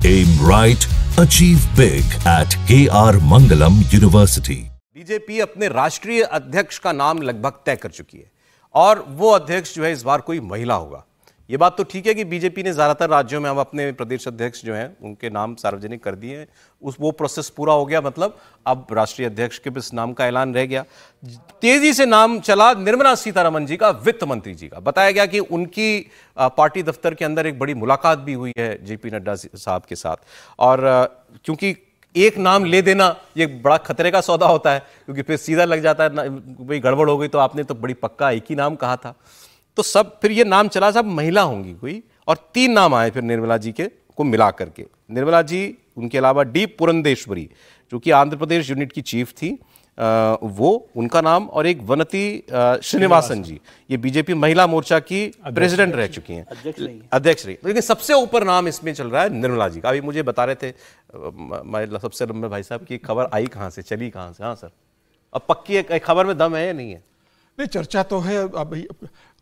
Aim right, achieve big at KR Mangalam University. BJP अपने राष्ट्रीय अध्यक्ष का नाम लगभग तय कर चुकी है और वो अध्यक्ष जो है इस बार कोई महिला होगा। ये बात तो ठीक है कि बीजेपी ने ज्यादातर राज्यों में अब अपने प्रदेश अध्यक्ष जो हैं उनके नाम सार्वजनिक कर दिए हैं। वो प्रोसेस पूरा हो गया, मतलब अब राष्ट्रीय अध्यक्ष के इस नाम का ऐलान रह गया। तेजी से नाम चला निर्मला सीतारमण जी का, वित्त मंत्री जी का। बताया गया कि उनकी पार्टी दफ्तर के अंदर एक बड़ी मुलाकात भी हुई है जेपी नड्डा साहब के साथ। और क्योंकि एक नाम ले देना ये बड़ा खतरे का सौदा होता है, क्योंकि फिर सीधा लग जाता है भाई गड़बड़ हो गई तो आपने तो बड़ी पक्का एक ही नाम कहा था। तो सब फिर ये नाम चला, सब महिला होंगी कोई, और 3 नाम आए फिर निर्मला जी के को मिला करके। निर्मला जी, उनके अलावा डी पुरंदेश्वरी जो कि आंध्र प्रदेश यूनिट की चीफ थी, वो उनका नाम, और एक वनती श्रीनिवासन जी, ये बीजेपी महिला मोर्चा की प्रेसिडेंट रह चुकी हैं, अध्यक्ष रही। लेकिन सबसे ऊपर नाम इसमें चल रहा है निर्मला जी का। अभी मुझे बता रहे थे सबसे लंबे भाई साहब की खबर आई कहाँ से, चली कहाँ से। हाँ सर, अब पक्की खबर में दम है या नहीं है? नहीं, चर्चा तो है। अब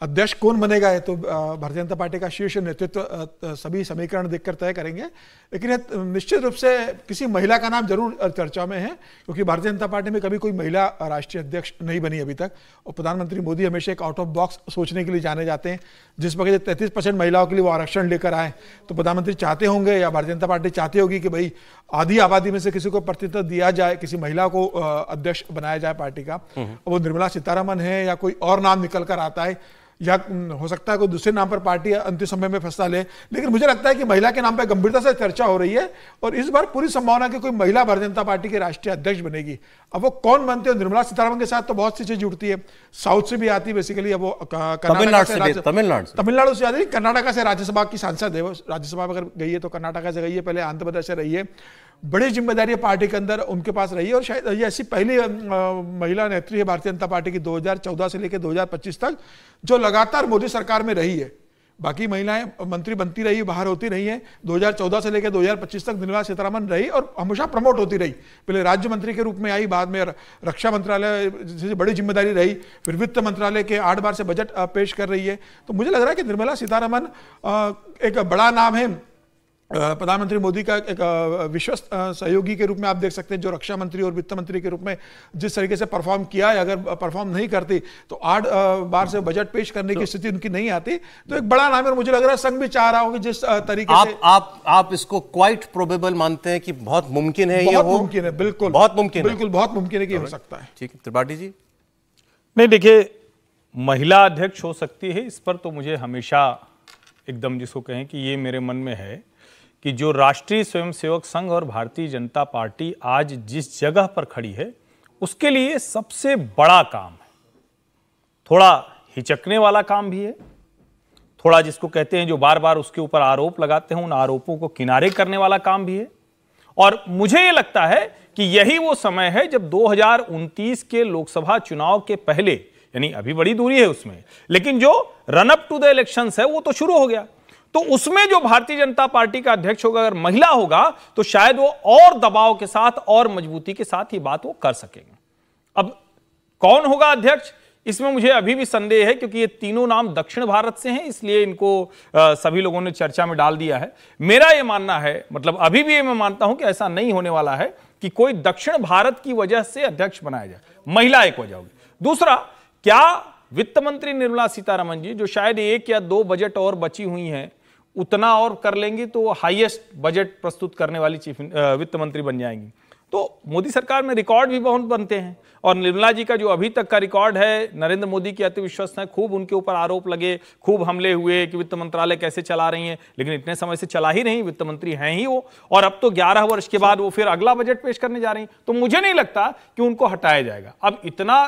अध्यक्ष कौन बनेगा ये तो भारतीय जनता पार्टी का शीर्ष नेतृत्व सभी समीकरण देखकर तय करेंगे, लेकिन निश्चित रूप से किसी महिला का नाम जरूर चर्चा में है, क्योंकि भारतीय जनता पार्टी में कभी कोई महिला राष्ट्रीय अध्यक्ष नहीं बनी अभी तक। और प्रधानमंत्री मोदी हमेशा एक आउट ऑफ बॉक्स सोचने के लिए जाने जाते हैं। जिस वक्त 33% महिलाओं के लिए वो आरक्षण लेकर आए, तो प्रधानमंत्री चाहते होंगे या भारतीय जनता पार्टी चाहती होगी कि भाई आधी आबादी में से किसी को प्रतिनिधित्व दिया जाए, किसी महिला को अध्यक्ष बनाया जाए पार्टी का। वो निर्मला सीतारमण है या कोई और नाम निकल कर आता है, या हो सकता है कोई दूसरे नाम पर पार्टी अंतिम समय में फैसला ले, लेकिन मुझे लगता है कि महिला के नाम पर गंभीरता से चर्चा हो रही है और इस बार पूरी संभावना कि कोई महिला भारतीय जनता पार्टी के राष्ट्रीय अध्यक्ष बनेगी। अब वो कौन बनते हैं? निर्मला सीतारमण के साथ तो बहुत सी चीज जुड़ती है, साउथ से भी आती है बेसिकली। अब वो तमिलनाडु से आती है, कर्नाटक से राज्यसभा की सांसद है, वो राज्यसभा में अगर गई है तो कर्नाटक से गई है, पहले आंध्र प्रदेश से रही है। बड़ी जिम्मेदारी पार्टी के अंदर उनके पास रही है और शायद ये ऐसी पहली महिला नेत्री है भारतीय जनता पार्टी की 2014 से लेकर 2025 तक जो लगातार मोदी सरकार में रही है। बाकी महिलाएं मंत्री बनती रही, बाहर होती रही हैं। 2014 से लेकर 2025 तक निर्मला सीतारमण रही और हमेशा प्रमोट होती रही। पहले राज्य मंत्री के रूप में आई, बाद में रक्षा मंत्रालय जैसे बड़ी जिम्मेदारी रही, फिर वित्त मंत्रालय के 8 बार से बजट पेश कर रही है। तो मुझे लग रहा है कि निर्मला सीतारमण एक बड़ा नाम है। प्रधानमंत्री मोदी का एक विश्वस्त सहयोगी के रूप में आप देख सकते हैं, जो रक्षा मंत्री और वित्त मंत्री के रूप में जिस तरीके से परफॉर्म किया है। अगर परफॉर्म नहीं करती तो 8 बार से बजट पेश करने की स्थिति उनकी नहीं आती। तो एक बड़ा नाम है और मुझे लग रहा है संघ भी चाह रहा होगा जिस तरीके से आप इसको क्वाइट प्रोबेबल मानते हैं कि बहुत मुमकिन है? बहुत मुमकिन है, बिल्कुल बहुत मुमकिन, बिल्कुल बहुत मुमकिन है कि हो सकता है। ठीक है, त्रिपाठी जी। नहीं, देखिए, महिला अध्यक्ष हो सकती है, इस पर तो मुझे हमेशा एकदम जिसको कहें कि ये मेरे मन में है कि जो राष्ट्रीय स्वयंसेवक संघ और भारतीय जनता पार्टी आज जिस जगह पर खड़ी है उसके लिए सबसे बड़ा काम है। थोड़ा हिचकने वाला काम भी है, थोड़ा जिसको कहते हैं जो बार बार उसके ऊपर आरोप लगाते हैं उन आरोपों को किनारे करने वाला काम भी है। और मुझे ये लगता है कि यही वो समय है जब 2029 के लोकसभा चुनाव के पहले, यानी अभी बड़ी दूरी है उसमें, लेकिन जो run up to the elections है वो तो शुरू हो गया। तो उसमें जो भारतीय जनता पार्टी का अध्यक्ष होगा, अगर महिला होगा, तो शायद वो और दबाव के साथ और मजबूती के साथ ये बात वो कर सकेंगे। अब कौन होगा अध्यक्ष, इसमें मुझे अभी भी संदेह है, क्योंकि ये तीनों नाम दक्षिण भारत से हैं, इसलिए इनको सभी लोगों ने चर्चा में डाल दिया है। मेरा ये मानना है, मतलब अभी भी मैं मानता हूं कि ऐसा नहीं होने वाला है कि कोई दक्षिण भारत की वजह से अध्यक्ष बनाया जाए। महिला एक वजह होगी। दूसरा, क्या वित्त मंत्री निर्मला सीतारमण जी, जो शायद 1 या 2 बजट और बची हुई हैं, उतना और कर लेंगी तो हाईएस्ट बजट प्रस्तुत करने वाली चीफ वित्त मंत्री बन जाएंगी। तो मोदी सरकार में रिकॉर्ड भी बहुत बनते हैं और निर्मला जी का जो अभी तक का रिकॉर्ड है, नरेंद्र मोदी की अति विश्वस्त है, खूब उनके ऊपर आरोप लगे, खूब हमले हुए कि वित्त मंत्रालय कैसे चला रही हैं, लेकिन इतने समय से चला ही नहीं, वित्त मंत्री हैं ही वो, और अब तो 11 वर्ष के बाद वो फिर अगला बजट पेश करने जा रही हैं। तो मुझे नहीं लगता कि उनको हटाया जाएगा। अब इतना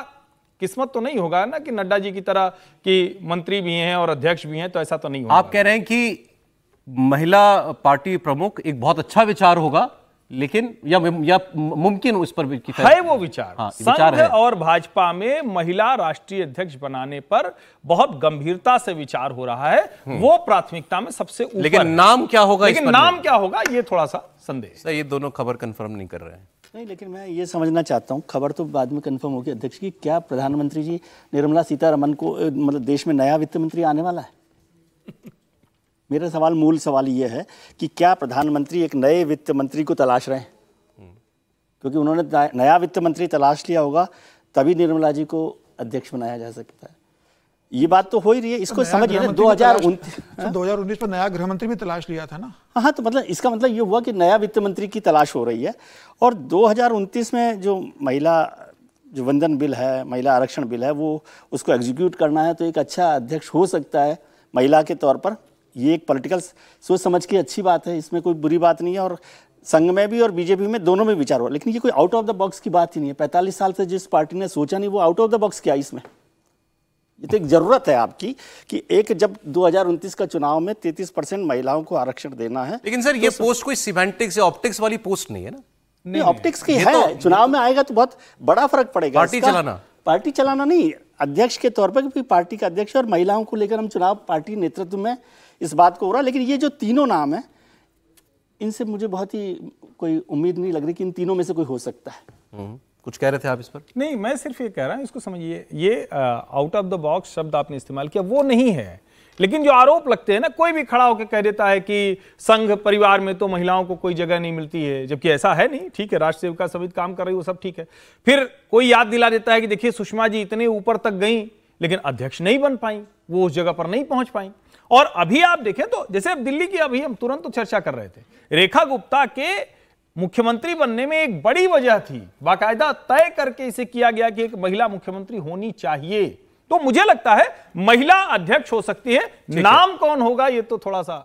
किस्मत तो नहीं होगा ना कि नड्डा जी की तरह कि मंत्री भी हैं और अध्यक्ष भी हैं, तो ऐसा तो नहीं होगा। आप कह रहे हैं कि महिला पार्टी प्रमुख एक बहुत अच्छा विचार होगा, लेकिन या मुमकिन उस पर भी है वो विचार। हाँ, संघ और भाजपा में महिला राष्ट्रीय अध्यक्ष बनाने पर बहुत गंभीरता से विचार हो रहा है, वो प्राथमिकता में सबसे ऊपर। लेकिन नाम क्या होगा, लेकिन नाम क्या होगा ये थोड़ा सा संदेह। ये दोनों खबर कंफर्म नहीं कर रहे हैं। नहीं, लेकिन मैं ये समझना चाहता हूँ, खबर तो बाद में कंफर्म होगी अध्यक्ष की, क्या प्रधानमंत्री जी निर्मला सीतारमण को मतलब देश में नया वित्त मंत्री आने वाला है? मेरा सवाल, मूल सवाल ये है कि क्या प्रधानमंत्री एक नए वित्त मंत्री को तलाश रहे हैं? क्योंकि उन्होंने नया वित्त मंत्री तलाश लिया होगा, तभी निर्मला जी को अध्यक्ष बनाया जा सकता है। ये बात तो हो ही रही है, इसको समझिए ना। 2019 में नया गृह मंत्री भी तलाश लिया था ना। हाँ, तो मतलब इसका मतलब ये हुआ कि नया वित्त मंत्री की तलाश हो रही है। और 2029 में जो वंदन बिल है, महिला आरक्षण बिल है, वो उसको एग्जीक्यूट करना है, तो एक अच्छा अध्यक्ष हो सकता है महिला के तौर पर। ये एक पॉलिटिकल सोच समझ की अच्छी बात है, इसमें कोई बुरी बात नहीं है। और संघ में भी और बीजेपी में दोनों में विचार हो, लेकिन ये कोई आउट ऑफ द बॉक्स की बात ही नहीं है। 45 साल से जिस पार्टी ने सोचा नहीं, वो आउट ऑफ द बॉक्स क्या इसमें? ये तो एक जरूरत है आपकी कि एक जब 2029 का चुनाव में 33% महिलाओं को आरक्षण देना है। लेकिन सर ये पोस्ट कोई सिमेंटिक्स या ऑप्टिक्स वाली पोस्ट नहीं है ना। नहीं, ऑप्टिक्स की है तो, चुनाव में आएगा तो बहुत बड़ा फर्क पड़ेगा। पार्टी चलाना नहीं, अध्यक्ष के तौर पर, क्योंकि पार्टी का अध्यक्ष और महिलाओं को लेकर हम चुनाव पार्टी नेतृत्व में इस बात को हो रहा। लेकिन ये जो तीनों नाम है, इनसे मुझे बहुत ही कोई उम्मीद नहीं लग रही कि इन तीनों में से कोई हो सकता है। कुछ कह रहे थे आप इस पर? नहीं, मैं सिर्फ ये कह रहा हूं, इसको समझिए, ये आउट ऑफ द बॉक्स शब्द आपने इस्तेमाल किया, वो नहीं है। लेकिन जो आरोप लगते हैं ना, कोई भी खड़ा होकर कह देता है कि संघ परिवार में तो महिलाओं को कोई जगह नहीं मिलती है, जबकि ऐसा है नहीं। ठीक है, राष्ट्र सेविका समिति काम कर रही है, वो सब ठीक है। फिर कोई याद दिला देता है कि देखिए सुषमा जी इतने ऊपर तक गई, लेकिन अध्यक्ष नहीं बन पाई, वो उस जगह पर नहीं पहुंच पाई। और अभी आप देखें तो जैसे अब दिल्ली की, अभी हम तुरंत तो चर्चा कर रहे थे, रेखा गुप्ता के मुख्यमंत्री बनने में एक बड़ी वजह थी, बाकायदा तय करके इसे किया गया कि एक महिला मुख्यमंत्री होनी चाहिए। तो मुझे लगता है महिला अध्यक्ष हो सकती है, नाम कौन होगा ये तो थोड़ा सा